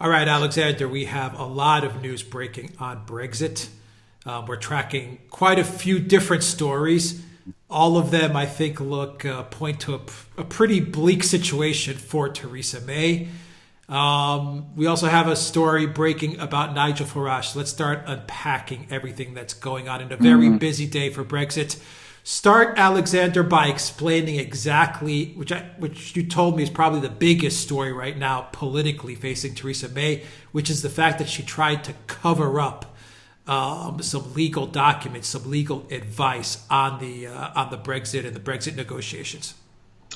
All right, Alexander, we have a lot of news breaking on Brexit. We're tracking quite a few different stories. All of them, I think, point to a pretty bleak situation for Theresa May. We also have a story breaking about Nigel Faraj. Let's start unpacking everything that's going on in a very busy day for Brexit. Start, Alexander, by explaining exactly, which you told me is probably the biggest story right now politically facing Theresa May, which is the fact that she tried to cover up some legal documents, some legal advice on the Brexit and the Brexit negotiations.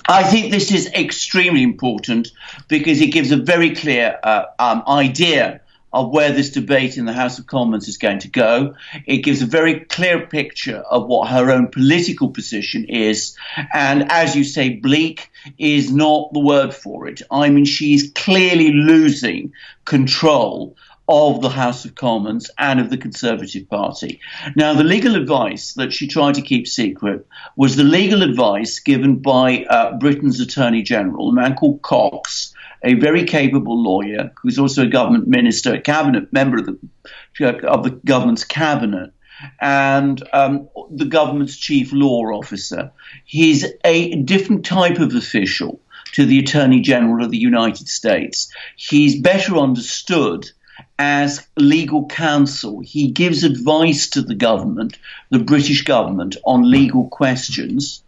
I think this is extremely important because it gives a very clear idea of where this debate in the House of Commons is going to go. It gives a very clear picture of what her own political position is. And as you say, bleak is not the word for it. I mean, she's clearly losing control of the House of Commons and of the Conservative Party. Now, the legal advice that she tried to keep secret was the legal advice given by Britain's Attorney General, a man called Cox, a very capable lawyer who's also a government minister, a cabinet member of the government's cabinet, and the government's chief law officer. He's a different type of official to the Attorney General of the United States. He's better understood as legal counsel. He gives advice to the government, the British government, on legal questions.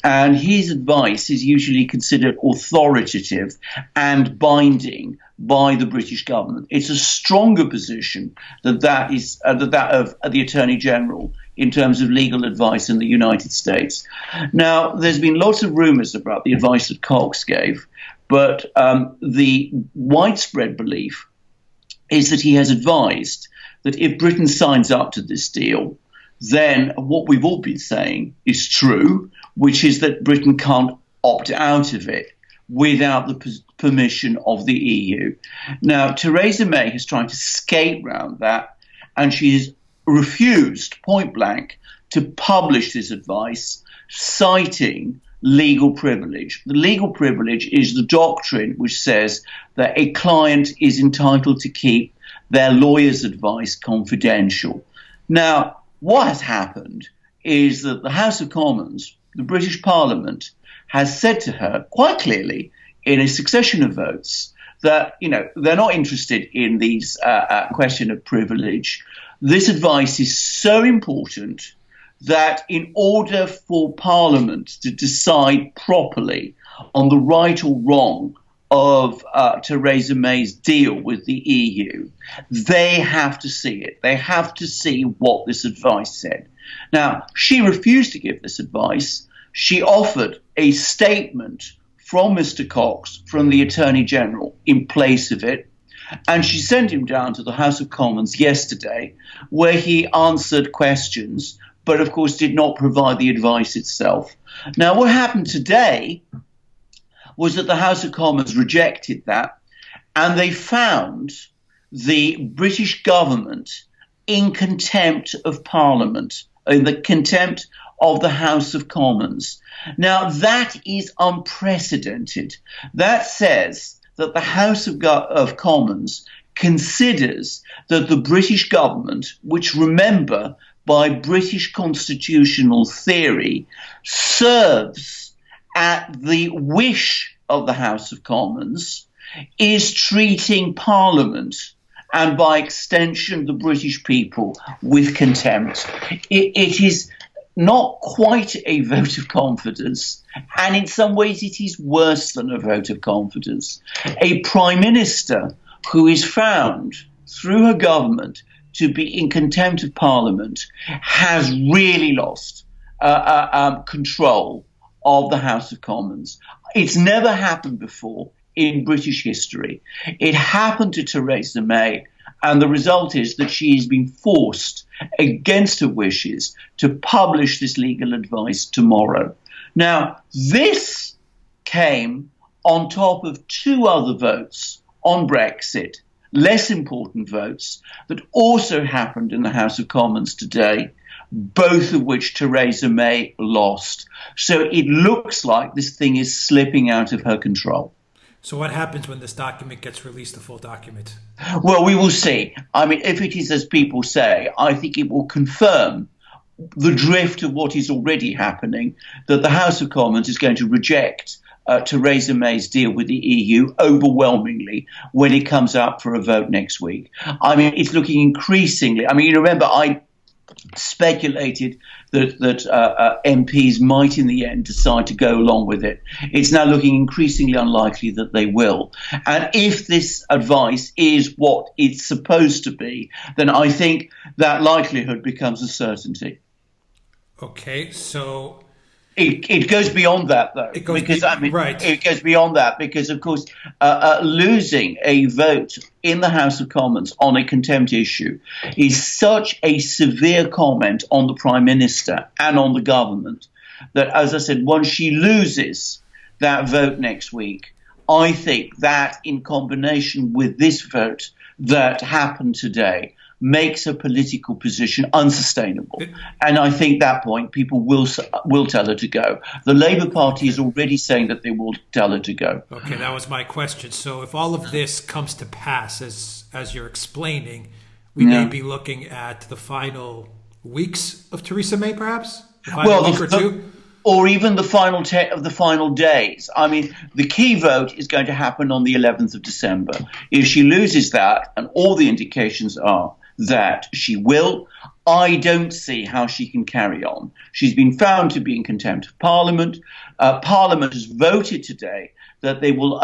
And his advice is usually considered authoritative and binding by the British government. It's a stronger position than that of the Attorney General in terms of legal advice in the United States. Now, there's been lots of rumours about the advice that Cox gave, but the widespread belief is that he has advised that if Britain signs up to this deal, then what we've all been saying is true, which is that Britain can't opt out of it without the permission of the EU. Now, Theresa May has tried to skate round that, and she has refused point blank to publish this advice, citing legal privilege. The legal privilege is the doctrine which says that a client is entitled to keep their lawyer's advice confidential. Now, what has happened is that the House of Commons, the British Parliament, has said to her quite clearly in a succession of votes that, they're not interested in these question of privilege. This advice is so important that in order for Parliament to decide properly on the right or wrong of Theresa May's deal with the EU, they have to see it. They have to see what this advice said. Now, she refused to give this advice. She offered a statement from Mr. Cox, from the Attorney General, in place of it. And she sent him down to the House of Commons yesterday, where he answered questions, but of course did not provide the advice itself. Now, what happened today was that the House of Commons rejected that, and they found the British government in contempt of Parliament, in the contempt of the House of Commons. Now, that is unprecedented. That says that the House of Commons considers that the British government, which, remember, by British constitutional theory, serves at the wish of the House of Commons, is treating Parliament and by extension the British people with contempt. It is not quite a vote of confidence, and in some ways it is worse than a vote of confidence. A Prime Minister who is found through her government to be in contempt of Parliament has really lost control of the House of Commons. It's never happened before in British history. It happened to Theresa May, and the result is that she has been forced, against her wishes, to publish this legal advice tomorrow. Now, this came on top of two other votes on Brexit, less important votes, that also happened in the House of Commons today, both of which Theresa May lost. So it looks like this thing is slipping out of her control. So what happens when this document gets released, the full document? Well, we will see. I mean, if it is as people say, I think it will confirm the drift of what is already happening, that the House of Commons is going to reject Theresa May's deal with the EU overwhelmingly when it comes up for a vote next week. I mean, it's looking increasingly. I mean, you remember I speculated that MPs might in the end decide to go along with it. It's now looking increasingly unlikely that they will. And if this advice is what it's supposed to be, then I think that likelihood becomes a certainty. Okay, so it goes beyond that, though, it goes beyond that because, of course, losing a vote in the House of Commons on a contempt issue is such a severe comment on the Prime Minister and on the government that, as I said, once she loses that vote next week, I think that in combination with this vote that happened today makes her political position unsustainable. And I think at that point people will tell her to go. The Labour Party is already saying that they will tell her to go. Okay, that was my question. So if all of this comes to pass, as you're explaining, we may be looking at the final weeks of Theresa May, perhaps? The final week or two? Or even the final days. I mean, the key vote is going to happen on the 11th of December. If she loses that, and all the indications are that she will, I don't see how she can carry on. She's been found to be in contempt of Parliament. Parliament has voted today that they will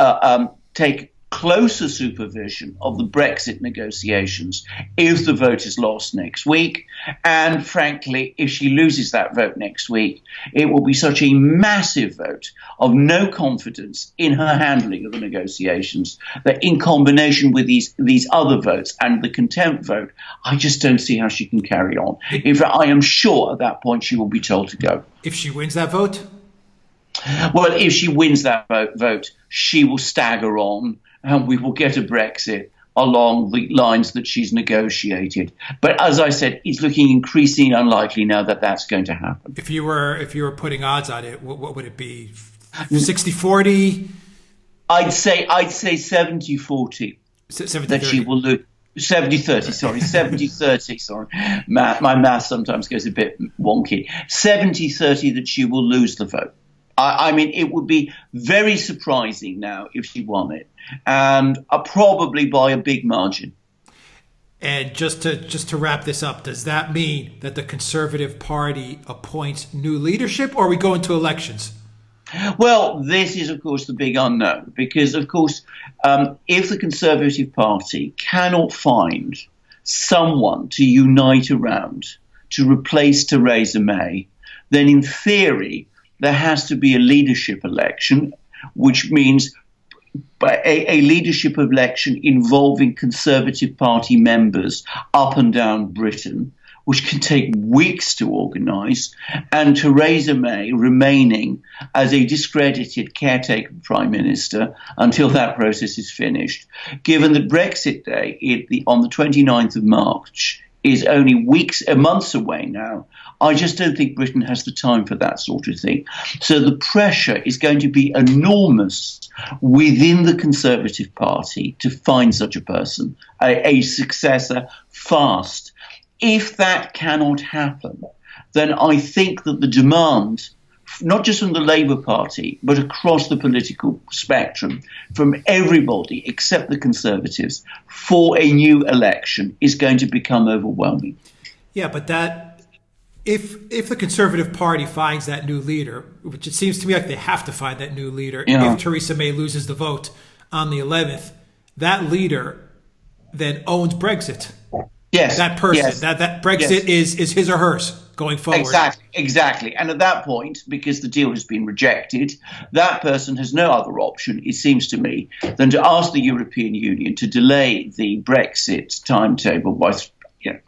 take closer supervision of the Brexit negotiations if the vote is lost next week. And frankly, if she loses that vote next week, it will be such a massive vote of no confidence in her handling of the negotiations that in combination with these other votes and the contempt vote, I just don't see how she can carry on. If I am sure at that point she will be told to go. If she wins that vote? Well, if she wins that vote, she will stagger on and we will get a Brexit along the lines that she's negotiated. But as I said, it's looking increasingly unlikely now that that's going to happen. If you were putting odds on it, what would it be? 60-40? I'd say 70-40. 70-30. That she will lose. 70-30, sorry. 70-30, sorry. My math sometimes goes a bit wonky. 70-30 that she will lose the vote. I mean, it would be very surprising now if she won it, and probably by a big margin. And just to wrap this up, does that mean that the Conservative Party appoints new leadership, or are we go into elections? Well, this is, of course, the big unknown, because, of course, if the Conservative Party cannot find someone to unite around to replace Theresa May, then in theory there has to be a leadership election, which means a leadership election involving Conservative Party members up and down Britain, which can take weeks to organise, and Theresa May remaining as a discredited caretaker Prime Minister until that process is finished. Given that Brexit Day on the 29th of March is only months away now, I just don't think Britain has the time for that sort of thing. So the pressure is going to be enormous within the Conservative Party to find such a person, a successor, fast. If that cannot happen, then I think that the demand, not just from the Labour Party, but across the political spectrum, from everybody except the Conservatives, for a new election is going to become overwhelming. Yeah, but if the Conservative Party finds that new leader, which it seems to me like they have to find that new leader, if Theresa May loses the vote on the 11th, that leader then owns Brexit. Yes. That person, yes. that Brexit is his or hers going forward. Exactly. And at that point, because the deal has been rejected, that person has no other option, it seems to me, than to ask the European Union to delay the Brexit timetable by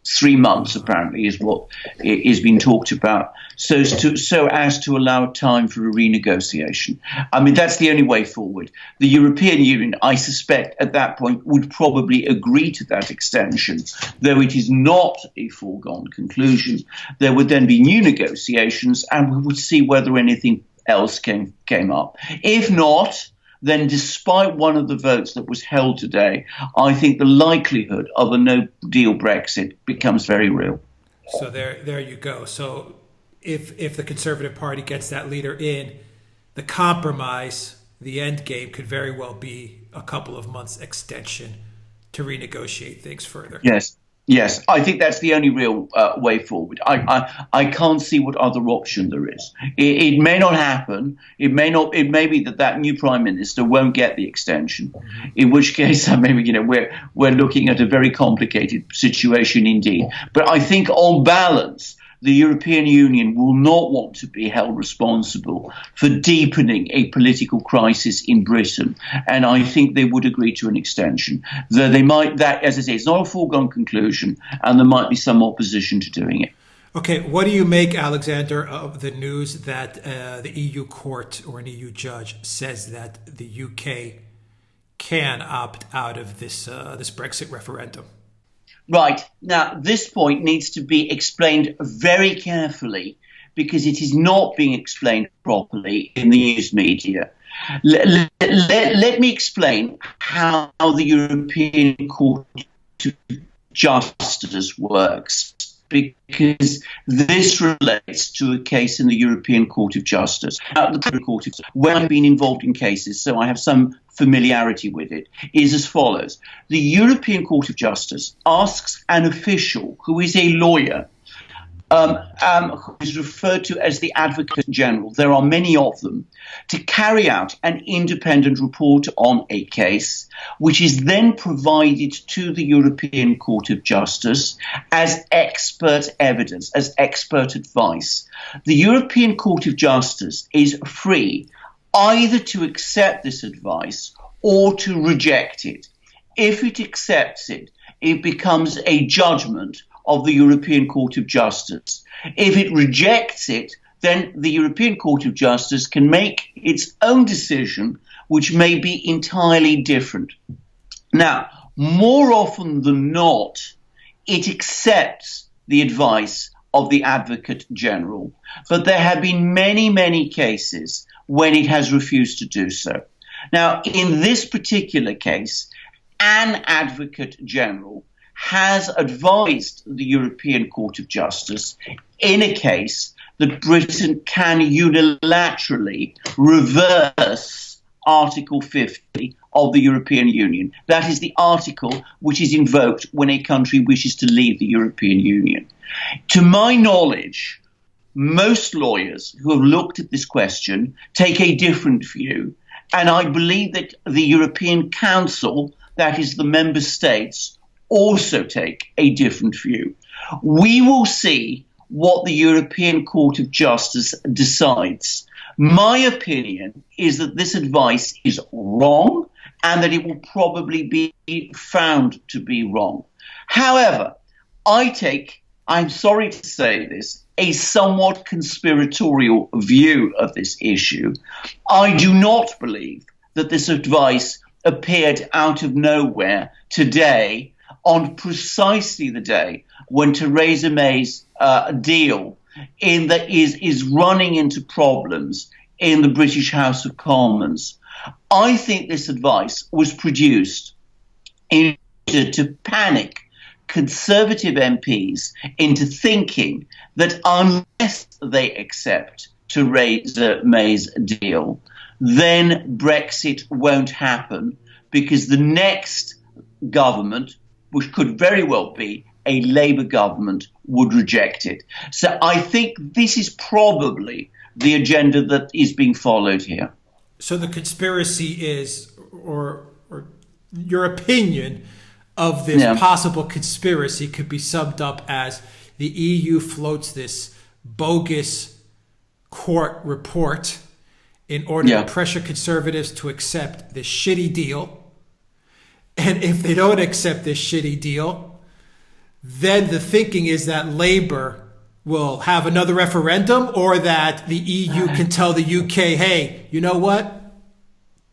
3 months, apparently, is what is being talked about, so as to allow time for a renegotiation. I mean, that's the only way forward. The European Union, I suspect, at that point would probably agree to that extension, though it is not a foregone conclusion. There would then be new negotiations, and we would see whether anything else came up. If not, then despite one of the votes that was held today, I think the likelihood of a no-deal Brexit becomes very real. So there you go. So if the Conservative Party gets that leader in, the compromise, the end game, could very well be a couple of months extension to renegotiate things further. Yes, I think that's the only real way forward. I can't see what other option there is. It may not happen. It may be that new prime minister won't get the extension. In which case, maybe we're looking at a very complicated situation indeed. But I think, on balance, the European Union will not want to be held responsible for deepening a political crisis in Britain. And I think they would agree to an extension. Though they might, that, as I say, it's not a foregone conclusion, and there might be some opposition to doing it. Okay, what do you make, Alexander, of the news that the EU court or an EU judge says that the UK can opt out of this Brexit referendum? Right. Now, this point needs to be explained very carefully because it is not being explained properly in the news media. Let me explain how the European Court of Justice works, because this relates to a case in the European Court of Justice. The Court of Justice, where I've been involved in cases, so I have some familiarity with it, is as follows. The European Court of Justice asks an official who is a lawyer, who is referred to as the Advocate General, there are many of them, to carry out an independent report on a case, which is then provided to the European Court of Justice as expert evidence, as expert advice. The European Court of Justice is free either to accept this advice or to reject it. If it accepts it, it becomes a judgment of the European Court of Justice. If it rejects it, then the European Court of Justice can make its own decision, which may be entirely different. Now, more often than not, it accepts the advice of the Advocate General, but there have been many, many cases when it has refused to do so. Now, in this particular case, an Advocate General has advised the European Court of Justice in a case that Britain can unilaterally reverse Article 50 of the European Union. That is the article which is invoked when a country wishes to leave the European Union. To my knowledge, most lawyers who have looked at this question take a different view, and I believe that the European Council, that is the member states, also take a different view. We will see what the European Court of Justice decides. My opinion is that this advice is wrong and that it will probably be found to be wrong. However, I'm sorry to say this, a somewhat conspiratorial view of this issue. I do not believe that this advice appeared out of nowhere today on precisely the day when Theresa May's deal is running into problems in the British House of Commons. I think this advice was produced in order to panic Conservative MPs into thinking that unless they accept Theresa May's deal, then Brexit won't happen because the next government, which could very well be a Labour government, would reject it. So I think this is probably the agenda that is being followed here. So the conspiracy is, or your opinion of this possible conspiracy could be summed up as the EU floats this bogus court report in order to pressure Conservatives to accept this shitty deal. And if they don't accept this shitty deal, then the thinking is that Labour will have another referendum, or that the EU can tell the UK, hey, you know what?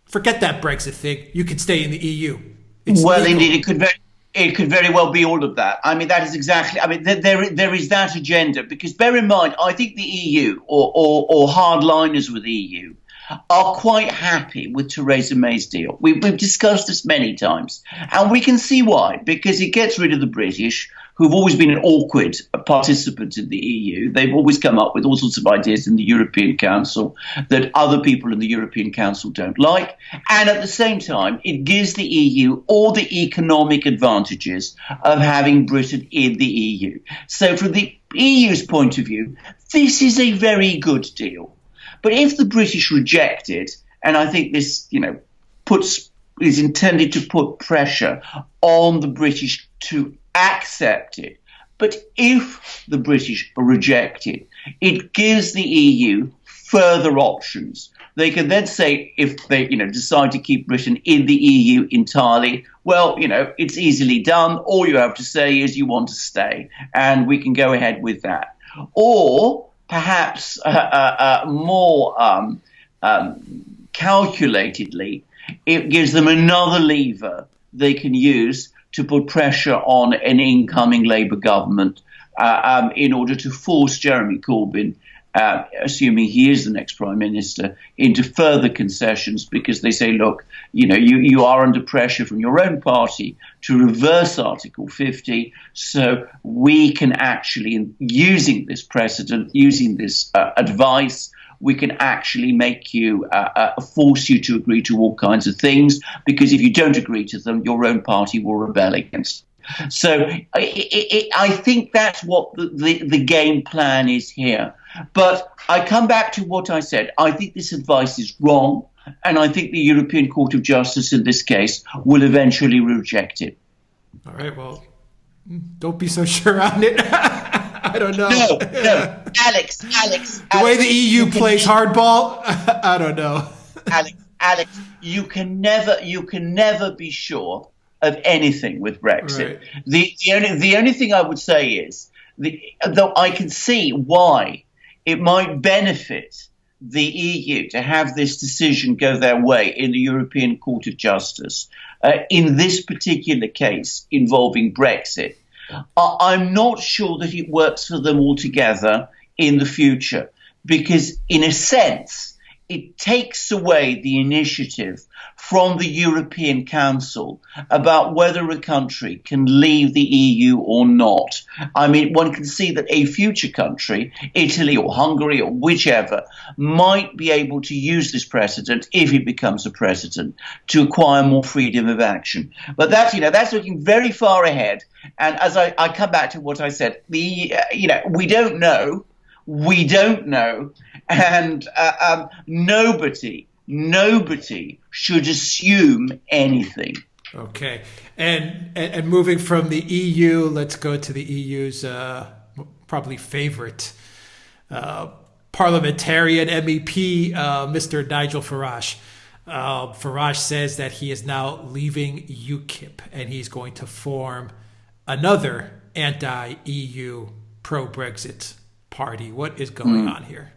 Forget that Brexit thing. You can stay in the EU. It's well, legal. Indeed, it could very well be all of that. I mean, that is exactly. I mean, there is that agenda, because bear in mind, I think the EU or hardliners with the EU are quite happy with Theresa May's deal. We've discussed this many times, and we can see why, because it gets rid of the British, who've always been an awkward participant in the EU. They've always come up with all sorts of ideas in the European Council that other people in the European Council don't like. And at the same time, it gives the EU all the economic advantages of having Britain in the EU. So from the EU's point of view, this is a very good deal. But if the British reject it, and I think this, is intended to put pressure on the British to accept it. But if the British reject it, it gives the EU further options. They can then say, if they decide to keep Britain in the EU entirely, well, it's easily done. All you have to say is you want to stay, and we can go ahead with that. Or perhaps more calculatedly, it gives them another lever they can use to put pressure on an incoming Labour government in order to force Jeremy Corbyn, assuming he is the next Prime Minister, into further concessions, because they say, look, you are under pressure from your own party to reverse Article 50, so we can actually, using this precedent, using this advice, we can actually make you, force you to agree to all kinds of things, because if you don't agree to them, your own party will rebel against. So I think that's what the game plan is here. But I come back to what I said. I think this advice is wrong, and I think the European Court of Justice in this case will eventually reject it. All right, well, don't be so sure on it. I don't know. No, Alex. The way the EU plays hardball, I don't know. Alex, you can never be sure of anything with Brexit. Right. The only thing I would say is, though I can see why it might benefit the EU to have this decision go their way in the European Court of Justice, in this particular case involving Brexit, I'm not sure that it works for them altogether in the future, because in a sense, it takes away the initiative from the European Council about whether a country can leave the EU or not. I mean, one can see that a future country, Italy or Hungary or whichever, might be able to use this precedent, if it becomes a precedent, to acquire more freedom of action. But that's looking very far ahead. And as I come back to what I said, we don't know. We don't know, and nobody should assume anything. Okay, and moving from the EU, let's go to the EU's probably favorite parliamentarian MEP, Mr. Nigel Faraj. Faraj says that he is now leaving UKIP, and he's going to form another anti-EU, pro-Brexit party. What is going on here?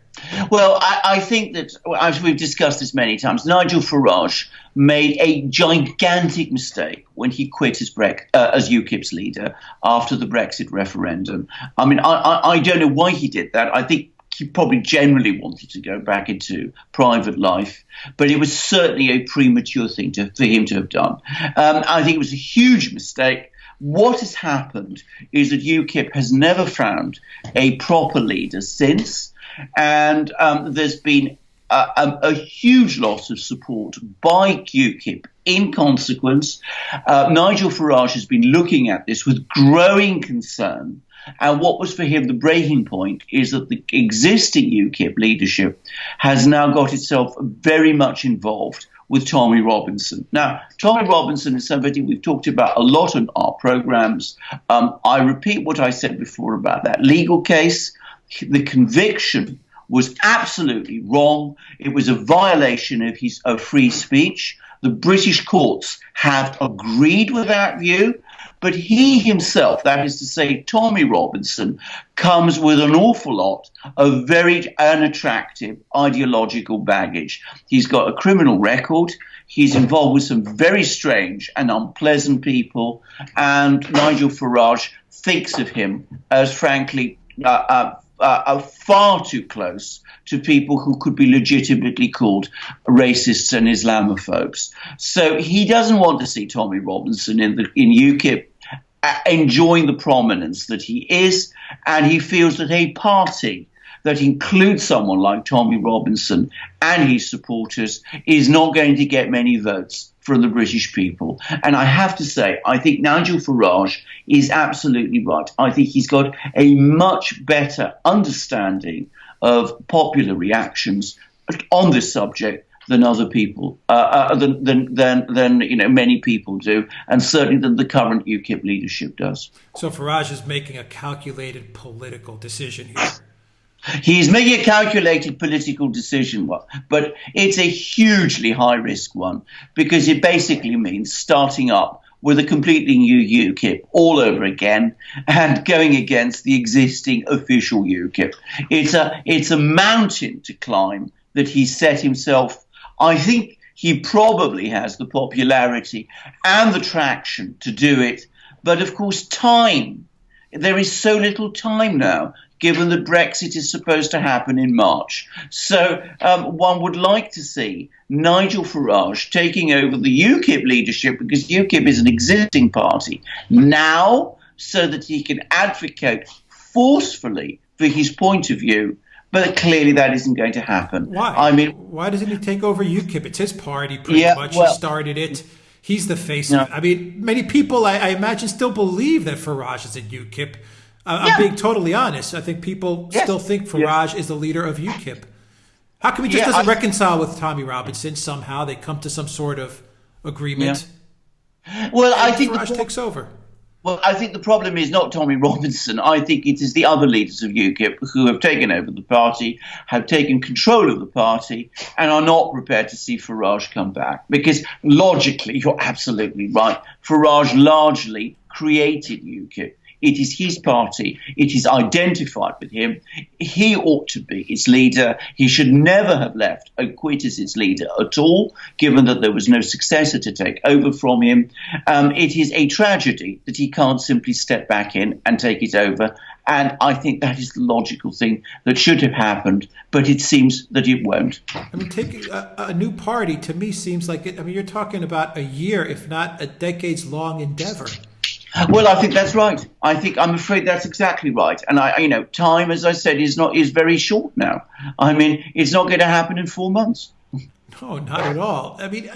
Well, I think that, as we've discussed this many times, Nigel Faraj made a gigantic mistake when he quit as UKIP's leader after the Brexit referendum. I mean, I don't know why he did that. I think he probably generally wanted to go back into private life, but it was certainly a premature thing for him to have done. I think it was a huge mistake. What has happened is that UKIP has never found a proper leader since, and there's been a huge loss of support by UKIP in consequence. Nigel Farage has been looking at this with growing concern, and what was for him the breaking point is that the existing UKIP leadership has now got itself very much involved with Tommy Robinson. Now, Tommy Robinson is somebody we've talked about a lot on our programs. I repeat what I said before about that legal case. The conviction was absolutely wrong. It was a violation of free speech. The British courts have agreed with that view, but he himself, that is to say Tommy Robinson, comes with an awful lot of very unattractive ideological baggage. He's got a criminal record. He's involved with some very strange and unpleasant people, and Nigel Farage thinks of him as, frankly, far too close to people who could be legitimately called racists and Islamophobes. So he doesn't want to see Tommy Robinson in UKIP enjoying the prominence that he is, and he feels that a party that includes someone like Tommy Robinson and his supporters is not going to get many votes from the British people. And I have to say, I think Nigel Farage is absolutely right. I think he's got a much better understanding of popular reactions on this subject than other people, than many people do, and certainly than the current UKIP leadership does. So Farage is making a calculated political decision here. He's making a calculated political decision, but it's a hugely high-risk one, because it basically means starting up with a completely new UKIP all over again and going against the existing official UKIP. It's a mountain to climb that he's set himself. I think he probably has the popularity and the traction to do it. But of course, time. There is so little time now, given that Brexit is supposed to happen in March. So one would like to see Nigel Farage taking over the UKIP leadership, because UKIP is an existing party now, so that he can advocate forcefully for his point of view. But clearly that isn't going to happen. Why? I mean, why doesn't he take over UKIP? It's his party, pretty much. He started it. He's the face of it. I mean, many people, I imagine, still believe that Farage is in UKIP. I'm being totally honest. I think people still think Farage is the leader of UKIP. How come he just doesn't reconcile with Tommy Robinson? Somehow they come to some sort of agreement. Well, I think Farage takes over. Well, I think the problem is not Tommy Robinson. I think it is the other leaders of UKIP who have taken over the party, have taken control of the party, and are not prepared to see Farage come back. Because logically, you're absolutely right. Farage largely created UKIP. It is his party. It is identified with him. He ought to be its leader. He should never have left or quit as its leader at all, given that there was no successor to take over from him. It is a tragedy that he can't simply step back in and take it over. And I think that is the logical thing that should have happened, but it seems that it won't. I mean, taking a new party, to me, seems like it. I mean, you're talking about a year, if not a decades-long endeavor. Well, I think that's right. I'm afraid that's exactly right. And time, as I said, is very short now. I mean, it's not going to happen in 4 months. No, not at all. I mean,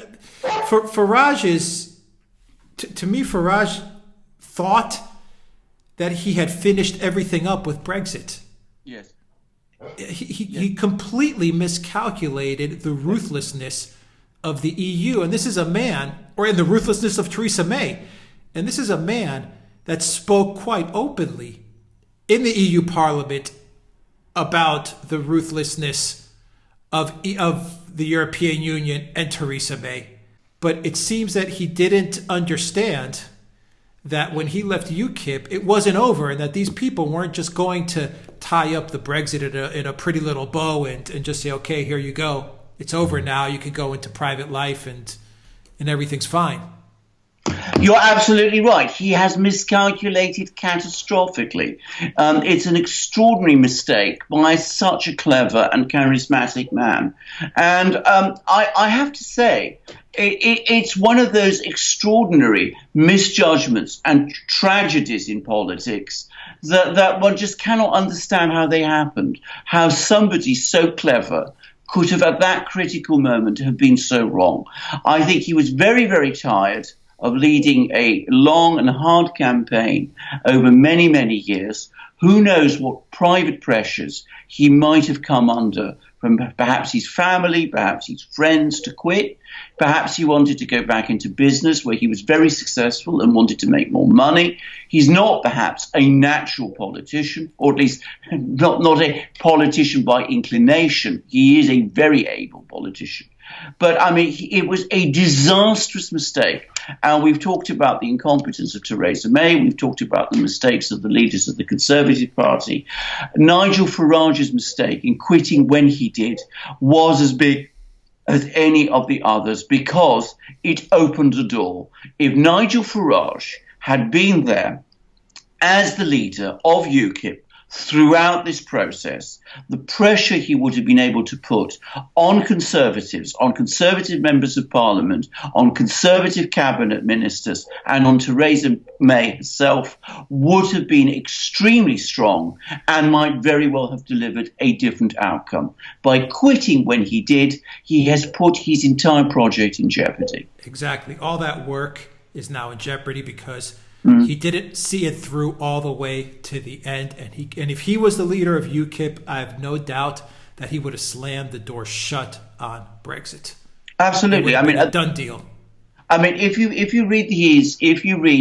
Farage is, to me, Farage thought that he had finished everything up with Brexit. Yes. He completely miscalculated the ruthlessness of the EU. And this is a man, or in the ruthlessness of Theresa May. And this is a man that spoke quite openly in the EU Parliament about the ruthlessness of the European Union and Theresa May. But it seems that he didn't understand that when he left UKIP, it wasn't over, and that these people weren't just going to tie up the Brexit in a pretty little bow and just say, okay, here you go. It's over now. You can go into private life and everything's fine. You're absolutely right. He has miscalculated catastrophically. It's an extraordinary mistake by such a clever and charismatic man. And I have to say, it's one of those extraordinary misjudgments and tragedies in politics that one just cannot understand how they happened, how somebody so clever could have, at that critical moment, have been so wrong. I think he was very, very tired of leading a long and hard campaign over many, many years. Who knows what private pressures he might have come under from perhaps his family, perhaps his friends to quit. Perhaps he wanted to go back into business where he was very successful and wanted to make more money. He's not perhaps a natural politician, or at least not a politician by inclination. He is a very able politician. But, I mean, it was a disastrous mistake. And we've talked about the incompetence of Theresa May. We've talked about the mistakes of the leaders of the Conservative Party. Nigel Farage's mistake in quitting when he did was as big as any of the others, because it opened the door. If Nigel Farage had been there as the leader of UKIP throughout this process, the pressure he would have been able to put on Conservatives, on Conservative members of Parliament, on Conservative cabinet ministers, and on Theresa May herself would have been extremely strong and might very well have delivered a different outcome. By quitting when he did, he has put his entire project in jeopardy. Exactly. All that work is now in jeopardy because he didn't see it through all the way to the end. And if he was the leader of UKIP, I have no doubt that he would have slammed the door shut on Brexit. Absolutely. I mean, a done deal. I mean, if you read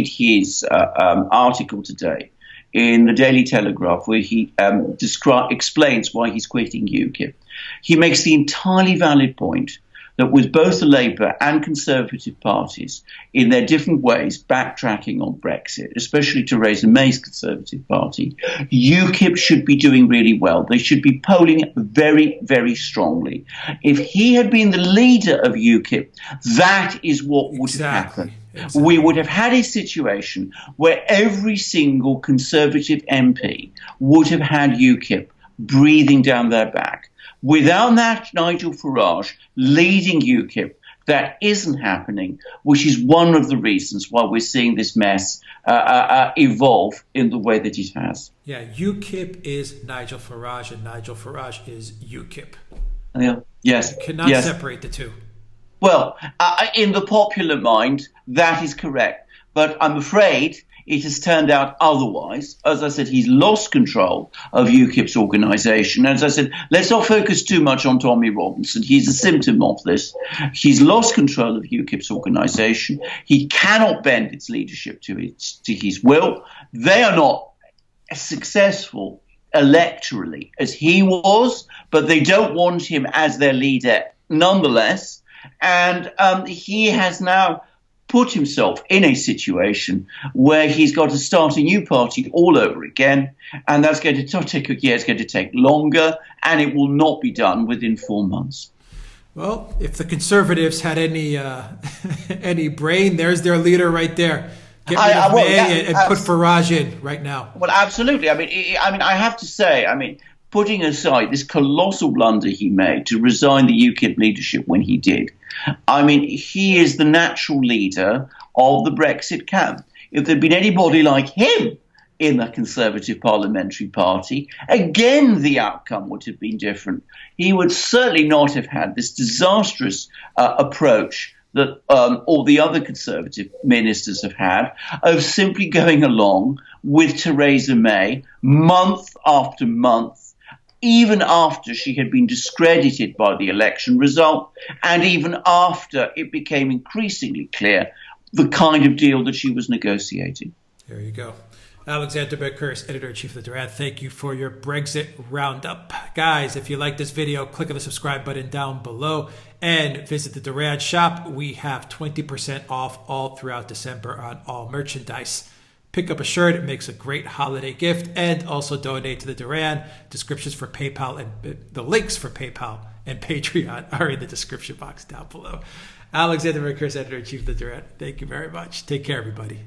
his article today in the Daily Telegraph, where he explains why he's quitting UKIP, he makes the entirely valid point that with both the Labour and Conservative parties in their different ways backtracking on Brexit, especially Theresa May's Conservative Party, UKIP should be doing really well. They should be polling very, very strongly. If he had been the leader of UKIP, that is what would have happened. Exactly. We would have had a situation where every single Conservative MP would have had UKIP breathing down their back. Without that Nigel Farage leading UKIP, that isn't happening, which is one of the reasons why we're seeing this mess evolve in the way that it has. Yeah, UKIP is Nigel Farage and Nigel Farage is UKIP. Yeah. Yes. You cannot separate the two. Well, in the popular mind, that is correct. But I'm afraid it has turned out otherwise. As I said, he's lost control of UKIP's organisation. As I said, let's not focus too much on Tommy Robinson. He's a symptom of this. He's lost control of UKIP's organisation. He cannot bend its leadership to his will. They are not as successful electorally as he was, but they don't want him as their leader nonetheless. And he has now put himself in a situation where he's got to start a new party all over again, and that's going to take a year, it's going to take longer, and it will not be done within 4 months. Well, if the Conservatives had any brain, there's their leader right there. Get rid of May and put Farage in right now. Well, absolutely. I mean, I have to say, putting aside this colossal blunder he made to resign the UKIP leadership when he did, he is the natural leader of the Brexit camp. If there'd been anybody like him in the Conservative Parliamentary Party, again, the outcome would have been different. He would certainly not have had this disastrous approach that all the other Conservative ministers have had of simply going along with Theresa May month after month, even after she had been discredited by the election result, and even after it became increasingly clear the kind of deal that she was negotiating. There you go. Alexander Mercouris, Editor-in-Chief of the Duran, thank you for your Brexit roundup. Guys, if you like this video, click on the subscribe button down below and visit the Duran shop. We have 20% off all throughout December on all merchandise. Pick up a shirt. It makes a great holiday gift. And also donate to the Duran. Descriptions for PayPal and the links for PayPal and Patreon are in the description box down below. Alexander Mercouris, Editor-in-Chief of the Duran. Thank you very much. Take care, everybody.